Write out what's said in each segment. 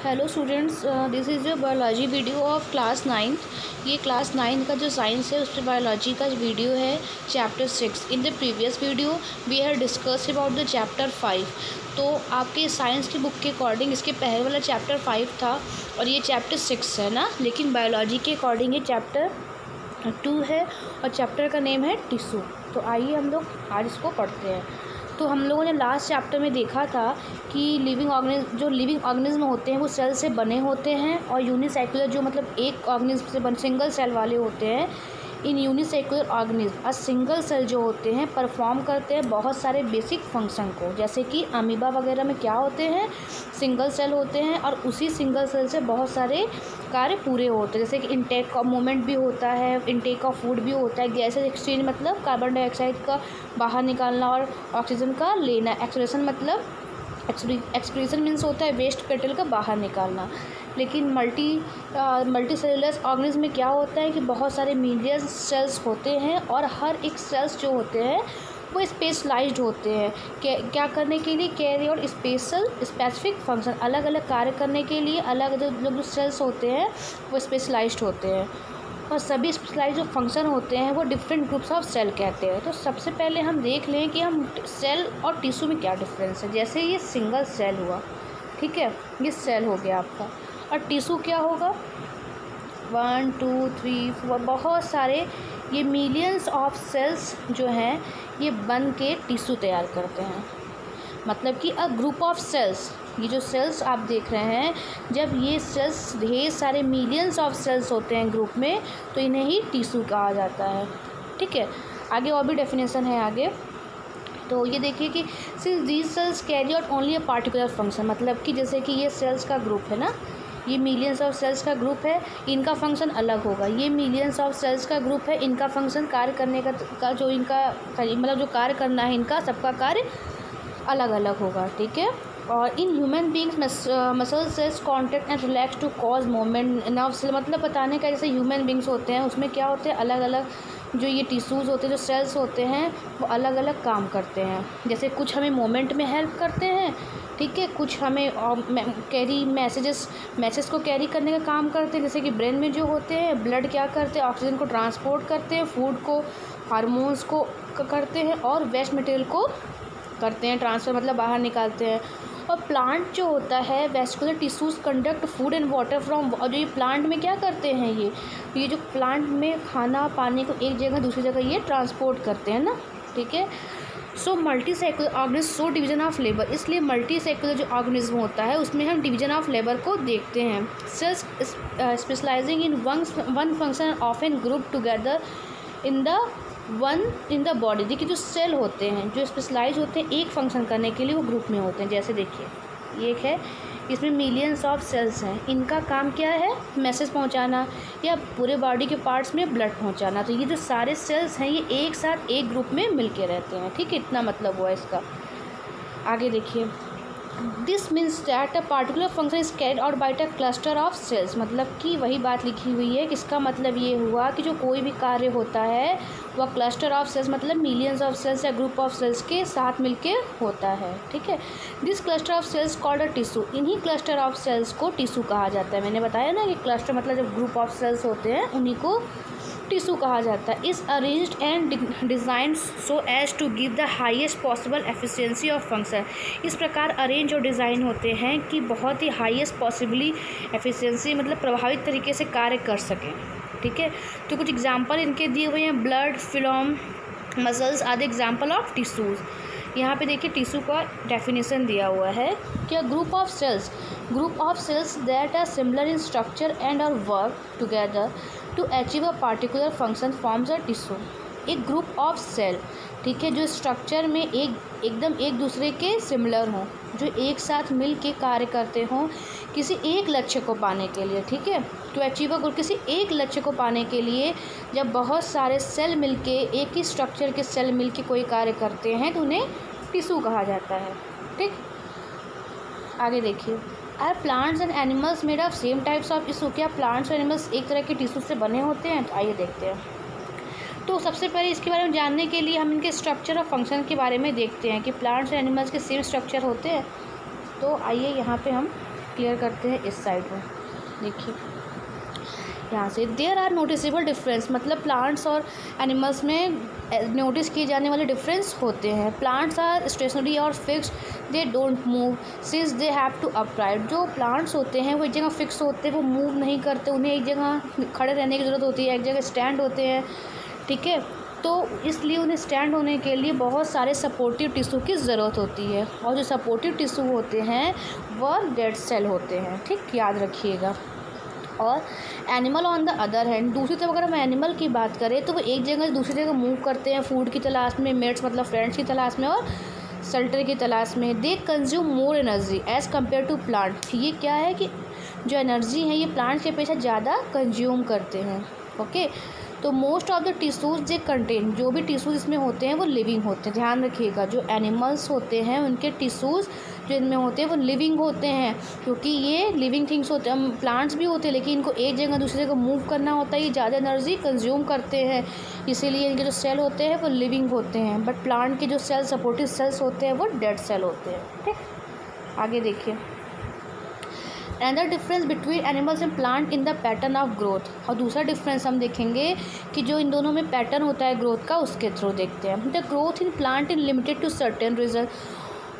Hello students, this is your biology video of class 9। ये class 9 का जो science है उस पर बायोलॉजी का वीडियो है chapter 6। In the previous video we have discuss about the chapter 5। तो आपके साइंस की बुक के अकॉर्डिंग इसके पहले वाला चैप्टर 5 था और ये चैप्टर 6 है ना, लेकिन बायोलॉजी के अकॉर्डिंग ये चैप्टर 2 है और चैप्टर का नेम है टिश्यू। तो आइए हम लोग आज इसको पढ़ते हैं। तो हम लोगों ने लास्ट चैप्टर में देखा था कि लिविंग ऑर्गेनिज्म होते हैं वो सेल से बने होते हैं और यूनिसेक्युलर जो मतलब एक ऑर्गेनिज्म से सिंगल सेल वाले होते हैं। इन यूनिसेक्युलर ऑर्गेनिज्म सिंगल सेल जो होते हैं परफॉर्म करते हैं बहुत सारे बेसिक फंक्शन को, जैसे कि अमीबा वगैरह में क्या होते हैं, सिंगल सेल होते हैं और उसी सिंगल सेल से बहुत सारे कार्य पूरे होते हैं, जैसे कि इनटेक ऑफ मूवमेंट भी होता है, इनटेक ऑफ फूड भी होता है, गैसेज एक्सचेंज मतलब कार्बन डाइऑक्साइड का बाहर निकालना और ऑक्सीजन का लेना, एक्सक्रीशन मतलब एक्सक्रीशन मीन्स होता है वेस्ट पेटल का बाहर निकालना। लेकिन मल्टी सेलुलर ऑर्गेनिज्म में क्या होता है कि बहुत सारे मिलियन सेल्स होते हैं और हर एक सेल्स जो होते हैं वो स्पेशलाइज्ड होते हैं क्या करने के लिए, कैरी और स्पेसिफिक फंक्शन, अलग अलग कार्य करने के लिए अलग अलग जो सेल्स होते हैं वो स्पेशलाइज्ड होते हैं और सभी स्पेशलाइज्ड जो फंक्शन होते हैं वो डिफरेंट ग्रुप्स ऑफ सेल कहते हैं। तो सबसे पहले हम देख लें कि हम सेल और टिश्यू में क्या डिफरेंस है। जैसे ये सिंगल सेल हुआ, ठीक है, ये सेल हो गया आपका, और टिश्यू क्या होगा 1 2 3 4 बहुत सारे ये मिलियंस ऑफ सेल्स जो हैं ये बन के टिश्यू तैयार करते हैं। मतलब कि अ ग्रुप ऑफ सेल्स, ये जो सेल्स आप देख रहे हैं जब ये सेल्स ढेर सारे मिलियंस ऑफ सेल्स होते हैं ग्रुप में तो इन्हें ही टिश्यू कहा जाता है। ठीक है, आगे और भी डेफिनेशन है आगे। तो ये देखिए कि since these cells carry out only a particular function, मतलब कि जैसे कि ये सेल्स का ग्रुप है ना, ये मिलियंस ऑफ सेल्स का ग्रुप है, इनका फंक्शन अलग होगा। ये मिलियंस ऑफ सेल्स का ग्रुप है, इनका फंक्शन कार्य करने का जो इनका मतलब जो कार्य करना है इनका सबका कार्य अलग अलग होगा। ठीक है, और in human beings muscle cells contract and relax to cause movement nerve cell, मतलब बताने का जैसे ह्यूमन बींग्स होते हैं उसमें क्या होते हैं अलग अलग जो ये टिश्यूज़ होते हैं, जो सेल्स होते हैं वो अलग अलग काम करते हैं। जैसे कुछ हमें मूवमेंट में हेल्प करते हैं, ठीक है, कुछ हमें कैरी मैसेज को कैरी करने का काम करते हैं। जैसे कि ब्रेन में जो होते हैं ब्लड क्या करते हैं, ऑक्सीजन को ट्रांसपोर्ट करते हैं, फूड को, हार्मोन्स को करते हैं और वेस्ट मटेरियल को करते हैं ट्रांसफ़र, मतलब बाहर निकालते हैं। और प्लांट जो होता है vascular tissues conduct food and water from, और जो ये प्लांट में क्या करते हैं ये जो प्लांट में खाना पानी को एक जगह दूसरी जगह ये ट्रांसपोर्ट करते हैं ना। ठीक है, so multi secular organism so division of labour, इसलिए मल्टी सेक्युलर जो ऑर्गेनिज्म होता है उसमें हम डिवीजन ऑफ लेबर को देखते हैं। Cells specialising in one function often group together in the body. देखिए जो सेल होते हैं जो स्पेशलाइज होते हैं एक फंक्शन करने के लिए वो ग्रुप में होते हैं। जैसे देखिए ये एक है, इसमें मिलियंस ऑफ सेल्स हैं, इनका काम क्या है मैसेज पहुंचाना या पूरे बॉडी के पार्ट्स में ब्लड पहुंचाना। तो ये जो सारे सेल्स हैं ये एक साथ एक ग्रुप में मिलके रहते हैं। ठीक है, इतना मतलब हुआ इसका। आगे देखिए, this means that a particular function is carried out by a cluster of cells, मतलब कि वही बात लिखी हुई है कि इसका मतलब ये हुआ कि जो कोई भी कार्य होता है वह क्लस्टर ऑफ सेल्स मतलब मिलियंस ऑफ सेल्स या ग्रुप ऑफ सेल्स के साथ मिलके होता है। ठीक है, this cluster of cells called a tissue, इन्हीं क्लस्टर ऑफ सेल्स को टिश्यू कहा जाता है। मैंने बताया ना कि क्लस्टर मतलब जब ग्रुप ऑफ सेल्स होते हैं उन्हीं को टिश्यू कहा जाता है। Is arranged and design so as to give the highest possible efficiency of function, इस प्रकार अरेंज और डिज़ाइन होते हैं कि बहुत ही हाईएस्ट पॉसिबली एफिशिएंसी मतलब प्रभावित तरीके से कार्य कर सकें। ठीक है, तो कुछ एग्जांपल इनके दिए हुए हैं, ब्लड, फिलोम, मसल्स आदि एग्जांपल ऑफ टिश्यूज़। यहाँ पे देखिए टिश्यू का डेफिनेशन दिया हुआ है कि group of cells that are similar in structure and are work together to achieve a particular function forms a tissue. एक ग्रुप ऑफ सेल, ठीक है, जो स्ट्रक्चर में एकदम एक दूसरे के सिमिलर हों, जो एक साथ मिल के कार्य करते हों किसी एक लक्ष्य को पाने के लिए। ठीक है, टू अचीव अ, किसी एक लक्ष्य को पाने के लिए जब बहुत सारे सेल मिलके एक ही स्ट्रक्चर के सेल मिलके कोई कार्य करते हैं तो उन्हें टिश्यू कहा जाता है। ठीक, आगे देखिए, are plants and animals made of same types of tissue, क्या प्लांट्स और एनिमल्स एक तरह के टिश्यू से बने होते हैं? तो आइए देखते हैं। तो सबसे पहले इसके बारे में जानने के लिए हम इनके स्ट्रक्चर और फंक्शन के बारे में देखते हैं कि प्लांट्स और एनिमल्स के सेम स्ट्रक्चर होते हैं। तो आइए यहाँ पे हम क्लियर करते हैं इस साइड में। देखिए यहाँ से देयर आर नोटिसेबल डिफरेंस, मतलब प्लांट्स और एनिमल्स में नोटिस किए जाने वाले डिफरेंस होते हैं। प्लांट्स आर स्टेशनरी और fixed, they don't move since they have to upright. जो प्लांट्स होते हैं वो एक जगह फिक्स होते हैं, वो मूव नहीं करते, उन्हें एक जगह खड़े रहने की ज़रूरत होती है, एक जगह स्टैंड होते हैं, ठीक है। तो इसलिए उन्हें स्टैंड होने के लिए बहुत सारे सपोर्टिव टिश्यू की ज़रूरत होती है, और जो सपोर्टिव टिश्यू होते हैं वह डेड सेल होते हैं, ठीक, याद रखिएगा। और animal on the other hand, दूसरी तरफ अगर हम एनिमल की बात करें तो वो एक जगह से दूसरी जगह मूव करते हैं फूड की तलाश में, मेट्स मतलब फ्रेंड्स की तलाश में, और शेल्टर की तलाश में। They consume more energy as compared to plant. ये क्या है कि जो एनर्जी है ये प्लांट के अपेक्षा ज़्यादा कंज्यूम करते हैं, ओके। तो most of the tissues J contain, जो भी टिश्यूज़ इसमें होते हैं वो लिविंग होते हैं। ध्यान रखिएगा, जो एनिमल्स होते हैं उनके टिश्यूज़ जो इनमें होते हैं वो लिविंग होते हैं, क्योंकि ये लिविंग थिंग्स होते हैं। प्लांट्स भी होते हैं लेकिन इनको एक जगह दूसरी जगह मूव करना होता है, ये ज़्यादा एनर्जी कंज्यूम करते हैं, इसीलिए इनके जो सेल होते हैं वो लिविंग होते हैं। बट प्लांट के जो सेल सपोर्टिव सेल्स होते हैं वो डेड सेल होते हैं, ठीक। आगे देखिए, another difference between animals and plant in the pattern of growth. और दूसरा डिफरेंस हम देखेंगे कि जो इन दोनों में पैटर्न होता है ग्रोथ का, उसके थ्रू देखते हैं। The growth in plant in limited to certain region,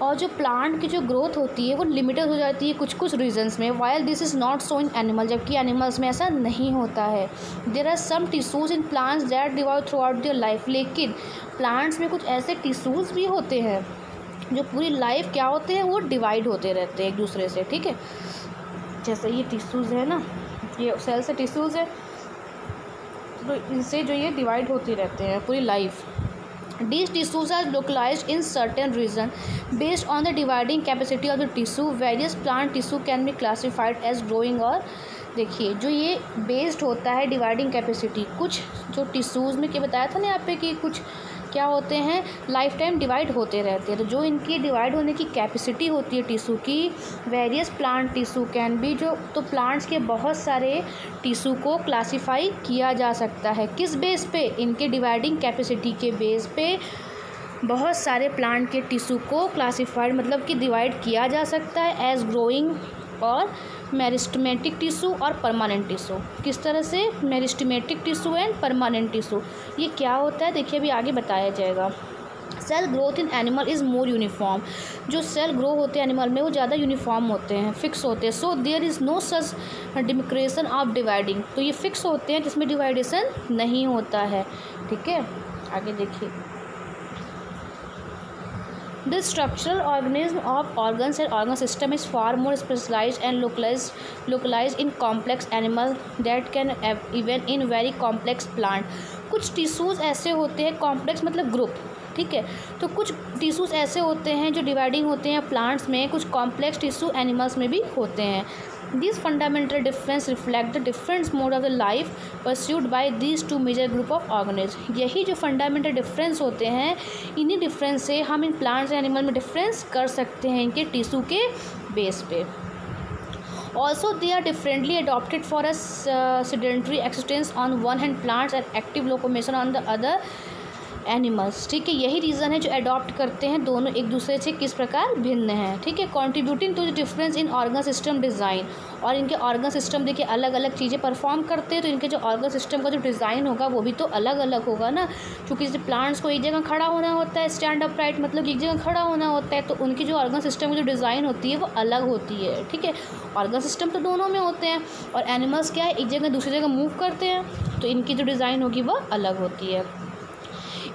और जो प्लांट की जो ग्रोथ होती है वो लिमिटेड हो जाती है कुछ कुछ रीजन्स में, while this is not so in animal, जबकि एनिमल्स में ऐसा नहीं होता है। There are some tissues in plants that divide throughout their life, लेकिन प्लांट्स में कुछ ऐसे टिश्यूज़ भी होते हैं जो पूरी लाइफ क्या होते हैं वो डिवाइड होते रहते हैं एक दूसरे से, ठीक है। जैसे ये टिश्यूज़ है ना, ये सेल से टिश्यूज़ है, तो इनसे जो ये डिवाइड होते रहते हैं पूरी life. These tissues are localized in certain region based on the dividing capacity of the tissue. Various plant tissue can be classified as growing और देखिए जो ये बेस्ड होता है डिवाइडिंग कैपेसिटी, कुछ जो टिश्यूज़ में क्या बताया था ना यहाँ पे कि कुछ क्या होते हैं लाइफ टाइम डिवाइड होते रहते हैं, तो जो इनकी डिवाइड होने की कैपेसिटी होती है टिश्यू की, various plant tissue can be, जो तो प्लांट्स के बहुत सारे टिश्यू को क्लासीफाई किया जा सकता है। किस बेस पे? इनके डिवाइडिंग कैपेसिटी के बेस पे बहुत सारे प्लांट के टिश्यू को क्लासीफाइड मतलब कि डिवाइड किया जा सकता है एज ग्रोइंग और मेरिस्टेमेटिक टिश्यू और परमानेंट टिश्यू। किस तरह से? Meristematic tissue and permanent tissue. ये क्या होता है देखिए अभी आगे बताया जाएगा। Cell growth in animal is more uniform, जो सेल ग्रो होते हैं एनिमल में वो ज़्यादा यूनिफॉर्म होते हैं, फिक्स होते हैं। So there is no such demarcation of dividing, तो ये फिक्स होते हैं जिसमें डिवाइडेशन नहीं होता है, ठीक है। आगे देखिए, The structural organism of organs and organ system is far more specialized and localized in complex animal that can even in very complex plant. कुछ टिश्यूज़ ऐसे होते हैं, कॉम्प्लेक्स मतलब ग्रुप, ठीक है। तो कुछ टिश्यूज़ ऐसे होते हैं जो डिवाइडिंग होते हैं प्लांट्स में, कुछ कॉम्प्लेक्स टिश्यू एनिमल्स में भी होते हैं। These fundamental difference reflect the different mode of the life pursued by these two major group of organisms. यही जो फंडामेंटल डिफरेंस होते हैं, इन्हीं डिफरेंस से हम इन प्लांट्स एंड एनिमल में डिफरेंस कर सकते हैं इनके टिश्यू के बेस पे। Also they are differently adapted for a sedentary existence on one hand plants and active locomotion on the other animals, ठीक है। यही रीज़न है जो अडॉप्ट करते हैं, दोनों एक दूसरे से किस प्रकार भिन्न हैं, ठीक है। Contributing to the difference in organ system design, और इनके ऑर्गन सिस्टम देखिए अलग अलग चीज़ें परफॉर्म करते हैं, तो इनके जो ऑर्गन सिस्टम का जो डिज़ाइन होगा वो भी तो अलग अलग होगा ना, क्योंकि जैसे प्लांट्स को एक जगह खड़ा होना होता है, स्टैंड अप राइट मतलब एक जगह खड़ा होना होता है, तो उनकी जो ऑर्गन सिस्टम की जो डिज़ाइन होती है वो अलग होती है, ठीक है। ऑर्गन सिस्टम तो दोनों में होते हैं, और एनिमल्स क्या है एक जगह दूसरी जगह मूव करते हैं, तो इनकी जो डिज़ाइन होगी वो अलग होती है।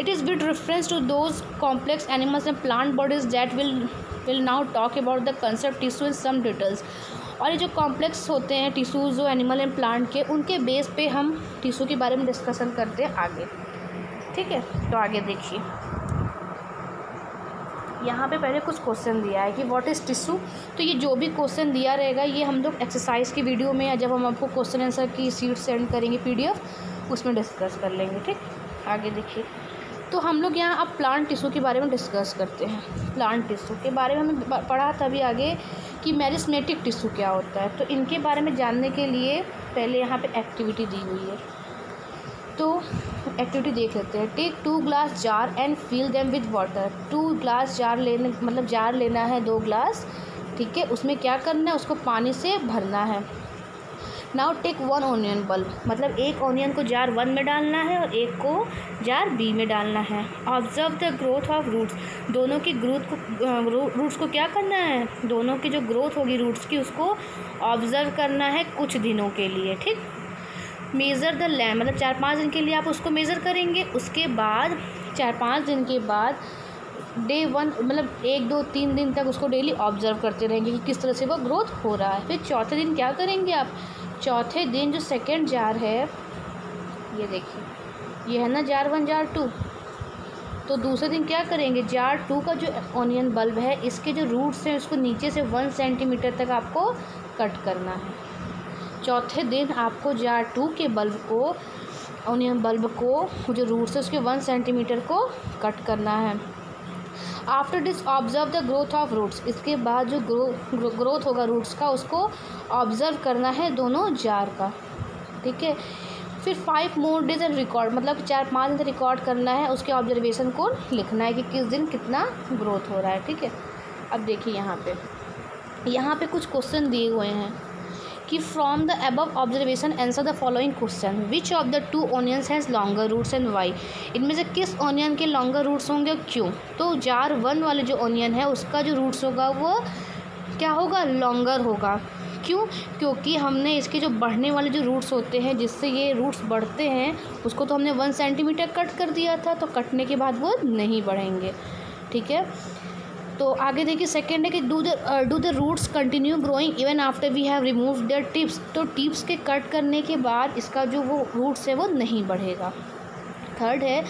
It is with reference to those complex animals and plant bodies that will now talk about the concept tissue in some details. और ये जो कॉम्प्लेक्स होते हैं टिश्यूज़ जो एनिमल एंड प्लांट के, उनके बेस पे हम टिश्यू के बारे में डिस्कशन करते हैं आगे, ठीक है। तो आगे देखिए, यहाँ पे पहले कुछ क्वेश्चन दिया है कि व्हाट इज़ टिश्यू। तो ये जो भी क्वेश्चन दिया रहेगा ये हम लोग एक्सरसाइज की वीडियो में, या जब हम आपको क्वेश्चन आंसर की शीट सेंड करेंगे PDF, उसमें डिस्कस कर लेंगे, ठीक। आगे देखिए, तो हम लोग यहाँ अब प्लांट टिश्यू के बारे में डिस्कस करते हैं। प्लांट टिश्यू के बारे में हमें पढ़ा था अभी आगे कि मेरिस्टेमेटिक टिश्यू क्या होता है, तो इनके बारे में जानने के लिए पहले यहाँ पे एक्टिविटी दी हुई है, तो एक्टिविटी देख लेते हैं। Take 2 glass jar and fill them with water. 2 glass jar लेने मतलब जार लेना है 2 ग्लास ठीक है, उसमें क्या करना है, उसको पानी से भरना है। नाउ टेक 1 ऑनियन बल्ब, मतलब एक ऑनियन को जार 1 में डालना है और एक को जार B में डालना है। Observe the growth of roots, दोनों की रूट्स को क्या करना है, दोनों की जो ग्रोथ होगी रूट्स की उसको ऑब्जर्व करना है कुछ दिनों के लिए। ठीक, मेज़र द लैंड, मतलब 4-5 दिन के लिए आप उसको मेज़र करेंगे। उसके बाद 4-5 दिन के बाद डे 1 मतलब 1, 2, 3 दिन तक उसको डेली ऑब्जर्व करते रहेंगे कि किस तरह से वो ग्रोथ हो रहा है। फिर चौथे दिन क्या करेंगे आप, चौथे दिन जो सेकेंड जार है, ये देखिए, ये है ना जार 1 जार 2, तो दूसरे दिन क्या करेंगे, जार 2 का जो ऑनियन बल्ब है इसके जो रूट्स हैं उसको नीचे से 1 सेंटीमीटर तक आपको कट करना है। चौथे दिन आपको जार 2 के बल्ब को, ऑनियन बल्ब को जो रूट्स है उसके 1 सेंटीमीटर को कट करना है। After this observe the growth of roots, इसके बाद जो ग्रोथ होगा रूट्स का उसको ऑब्जर्व करना है दोनों जार का। ठीक है, फिर 5 मोर डेज एंड रिकॉर्ड, मतलब 4-5 दिन रिकॉर्ड करना है, उसके ऑब्जर्वेशन को लिखना है कि किस दिन कितना ग्रोथ हो रहा है। ठीक है, अब देखिए यहाँ पे कुछ क्वेश्चन दिए हुए हैं कि from the above observation answer the following question, which of the 2 onions has longer roots and why, इनमें से किस ऑनियन के लॉन्गर रूट्स होंगे और क्यों। तो जार 1 वाले जो ऑनियन है उसका जो रूट्स होगा वो क्या होगा, लॉन्गर होगा। क्यों, क्योंकि हमने इसके जो बढ़ने वाले जो रूट्स होते हैं जिससे ये रूट्स बढ़ते हैं उसको तो हमने 1 सेंटीमीटर कट कर दिया था, तो कटने के बाद वो नहीं बढ़ेंगे। ठीक है, तो आगे देखिए सेकेंड है कि do the roots continue growing even after we have remove their tips, तो टिप्स के कट करने के बाद इसका जो वो रूट्स है वो नहीं बढ़ेगा। थर्ड है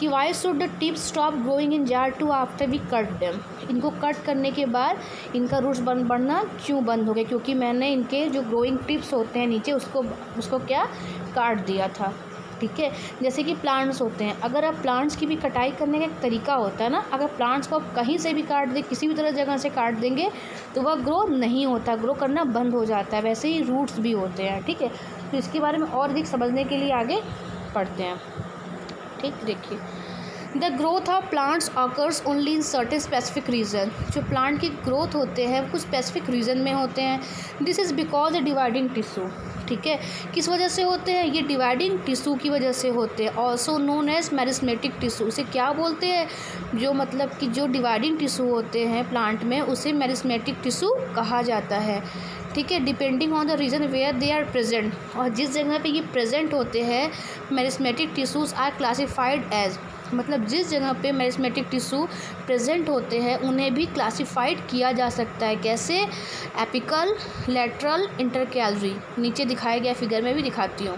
कि why should the tips stop growing in jar 2 after we cut them, इनको कट करने के बाद इनका रूट्स बढ़ना क्यों बंद हो गया, क्योंकि मैंने इनके जो ग्रोइंग टिप्स होते हैं नीचे उसको क्या काट दिया था। ठीक है, जैसे कि प्लांट्स होते हैं, अगर आप प्लांट्स की भी कटाई करने का एक तरीका होता है ना, अगर प्लांट्स को आप कहीं से भी काट दें, किसी भी तरह जगह से काट देंगे तो वह ग्रो नहीं होता, ग्रो करना बंद हो जाता है, वैसे ही रूट्स भी होते हैं। ठीक है, तो इसके बारे में और अधिक समझने के लिए आगे पढ़ते हैं। ठीक, देखिए the growth of plants occurs only in certain specific region, जो प्लांट की ग्रोथ होते हैं वो कुछ स्पेसिफिक रीजन में होते हैं। This is because the dividing tissue, ठीक है, किस वजह से होते हैं, ये डिवाइडिंग टिश्यू की वजह से होते हैं। Also known as meristematic tissue, इसे क्या बोलते हैं, जो मतलब कि जो डिवाइडिंग टिश्यू होते हैं प्लांट में उसे मेरिस्मेटिक टिश्यू कहा जाता है। ठीक है, depending on the region where they are present, और जिस जगह पे ये प्रेजेंट होते हैं meristematic tissues are classified as, मतलब जिस जगह पे मेरिस्मेटिक टिश्यू प्रेजेंट होते हैं उन्हें भी क्लासिफाइड किया जा सकता है। कैसे, एपिकल, लेटरल, इंटरकैलरी, नीचे दिखाया गया फिगर में भी दिखाती हूँ।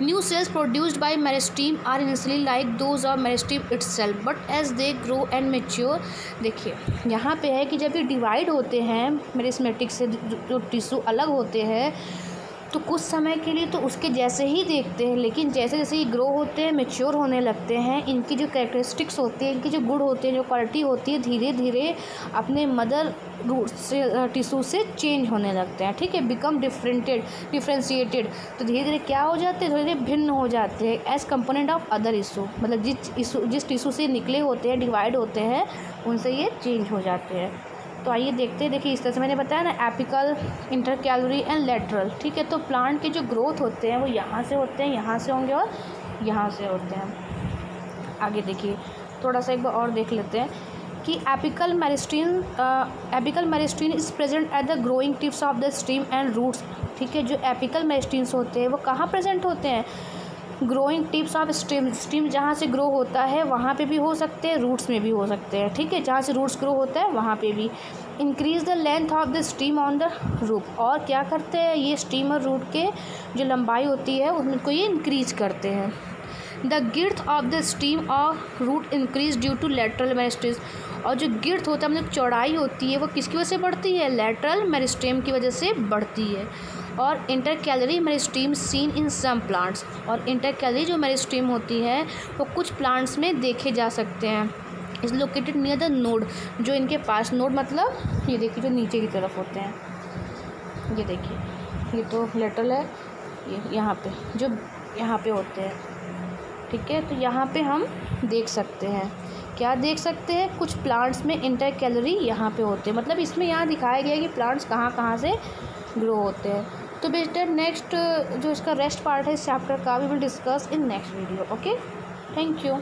New cells produced by meristem are initially like those of meristem itself but as they grow and mature. देखिए यहाँ पे है कि जब ये डिवाइड होते हैं मेरिस्मेटिक से जो टिश्यू अलग होते हैं तो कुछ समय के लिए तो उसके जैसे ही देखते हैं, लेकिन जैसे जैसे ये ग्रो होते हैं, मैच्योर होने लगते हैं, इनकी जो कैरेक्टरिस्टिक्स होती है, इनकी जो गुण होते हैं, जो क्वालिटी होती है, धीरे धीरे अपने मदर रूट से टिश्यू से चेंज होने लगते हैं। ठीक है, बिकम डिफ्रेंशिएटेड, तो धीरे धीरे क्या हो जाते हैं, धीरे धीरे भिन्न हो जाते हैं as component of other tissue, मतलब जिस टिश्यू से निकले होते हैं, डिवाइड होते हैं, उनसे ये चेंज हो जाते हैं। तो आइए देखते हैं, देखिए इस तरह से मैंने बताया ना, एपिकल, इंटरकैलरी एंड लेटरल। ठीक है, तो प्लांट के जो ग्रोथ होते हैं वो यहाँ से होते हैं, यहाँ से होंगे और यहाँ से होते हैं। आगे देखिए थोड़ा सा एक बार और देख लेते हैं कि apical meristem is present at the growing tips of the stem and roots. ठीक है, जो एपिकल मेरिस्टीन्स होते हैं वो कहाँ प्रेजेंट होते हैं, ग्रोइंग टिप्स ऑफ स्टीम जहाँ से ग्रो होता है वहाँ पे भी हो सकते हैं, रूट्स में भी हो सकते हैं। ठीक है, जहाँ से रूट्स ग्रो होता है वहाँ पे भी। Increase the length of the stem on the root, और क्या करते हैं ये स्टीम और रूट के जो लंबाई होती है उनको ये इंक्रीज करते हैं। The girth of the stem और root increase due to lateral meristem, और जो गिर्थ होता है मतलब चौड़ाई होती है वो किसकी वजह से बढ़ती है, लेटरल मेरिस्टीम की वजह से बढ़ती है। और intercalary meristem seen in some plants, और इंटरकैलरी जो मेरिस्टीम होती है वो कुछ प्लांट्स में देखे जा सकते हैं। Is located near the node, जो इनके पास, नोड मतलब ये देखिए जो नीचे की तरफ होते हैं, ये देखिए ये तो लेटरल है, ये यहाँ पे जो यहाँ पे होते हैं। ठीक है, तो यहाँ पे हम देख सकते हैं क्या देख सकते हैं, कुछ प्लांट्स में इंटर कैलोरी यहाँ पे होते हैं, मतलब इसमें यहाँ दिखाया गया है कि प्लांट्स कहाँ कहाँ से ग्रो होते हैं। तो बेटा नेक्स्ट जो इसका रेस्ट पार्ट है इस चैप्टर का, we will discuss in next video. Okay, thank you.